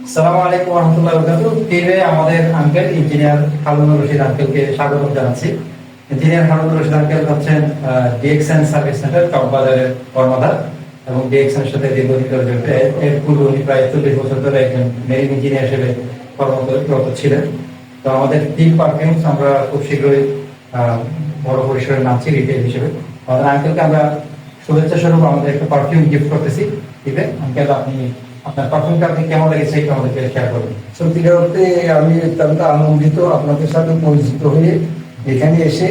আসসালামু আলাইকুম ওয়া রাহমাতুল্লাহি ওয়া বারাকাতুহু। টিমে আমাদের আঙ্কেল ইঞ্জিনিয়ার হারুনুর রশিদ আঙ্কেলকে স্বাগত জানাচ্ছি। ইঞ্জিনিয়ার হারুনুর রশিদ আঙ্কেল হচ্ছেন ডিএক্সএন সার্ভিস সেন্টার চকবাজারের কর্ণধার এবং ডিএক্সএন এর সাথে দীর্ঘদিন ধরে জড়িত। এর পূর্বে উনি প্রায় 40 বছর ধরে একজন মেরিন ইঞ্জিনিয়ার হিসেবে কর্মরত ছিলেন। তো আমাদের টিম পারফিউমস আমরা খুব শীঘ্রই বড় পরিসরে নামছি রিটেল হিসেবে। আমাদের আঙ্কেলকে আমরা শুভেচ্ছা স্বরূপ আমাদের একটা পারফিউম গিফট করতেছি। ঠিক আছে আঙ্কেল, আপনি আপনার পারফিউমটা আপনি কেমন লেগেছে একটু আমাদেরকে শেয়ার করবেন। সত্যিকার অর্থে আমি অত্যন্ত আনন্দিত আপনাদের সাথে পরিচিত হয়ে এখানে এসে,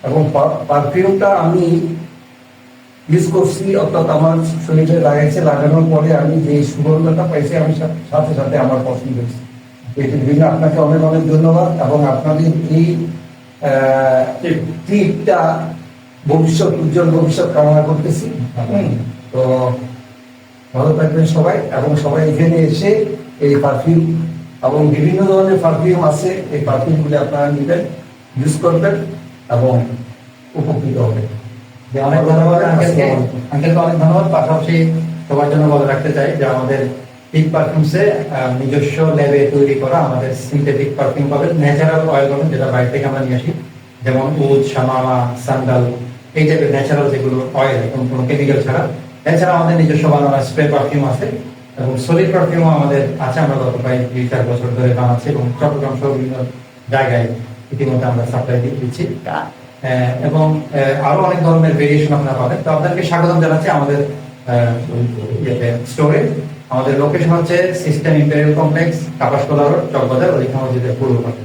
এবং পারফিউমটা আমি ইউজ করছি, অর্থাৎ আমার শরীরে লাগানোর পরে আমি যে সুগন্ধটা পাইছি আমি সাথে সাথে আমার পছন্দ হয়েছে। এটির জন্য আপনাকে অনেক অনেক ধন্যবাদ, এবং আপনাদের এই ট্রিপটা উজ্জ্বল ভবিষ্যৎ কামনা করতেছি। তো ভালো থাকবেন সবাই, এবং সবাই এখানে এসে এই পারফিউম এবং বিভিন্ন ধরনের পারফিউম আছে, এই পারফিউমগুলি আপনারা নেবেন, ইউজ করবেন এবং উপকৃত হবেন। অনেক ধন্যবাদ আঙ্কেলকে। আঙ্কেলকে অনেক ধন্যবাদ। পাশাপাশি সবার জন্য বলে রাখতে চাই যে আমাদের পিক পারফিউমসে নিজস্ব ল্যাবে তৈরি করা আমাদের সিনথেটিক পারফিউম পাবেন, ন্যাচারাল অয়েল পাবেন যেটা বাইরে থেকে আমরা নিয়ে আসি, যেমন উড, শামামা, সান্ডাল, এই টাইপের ন্যাচারাল যেগুলো অয়েল এবং কোনো কেমিক্যাল ছাড়া। এছাড়া আমাদের নিজস্ব বানানো স্প্রে পারফিউম আছে এবং সলিড পারফিউমও আমাদের আছে। আমরা গত প্রায় 2-4 বছর ধরে বানাচ্ছি এবং চট্টগ্রাম সহ বিভিন্ন জায়গায় ইতিমধ্যে আমরা সাপ্লাই দিচ্ছি। এবং আরো অনেক ধরনের ভেরিয়েশন আপনারা পাবেন। তো আপনাদেরকে স্বাগতম জানাচ্ছি আমাদের স্টোরে। আমাদের লোকেশন হচ্ছে system imperial complex, Kapaskola road, Chawkbazar, ওইখানে পূর্ব পাশে।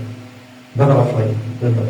ধন্যবাদ সবাই। ধন্যবাদ।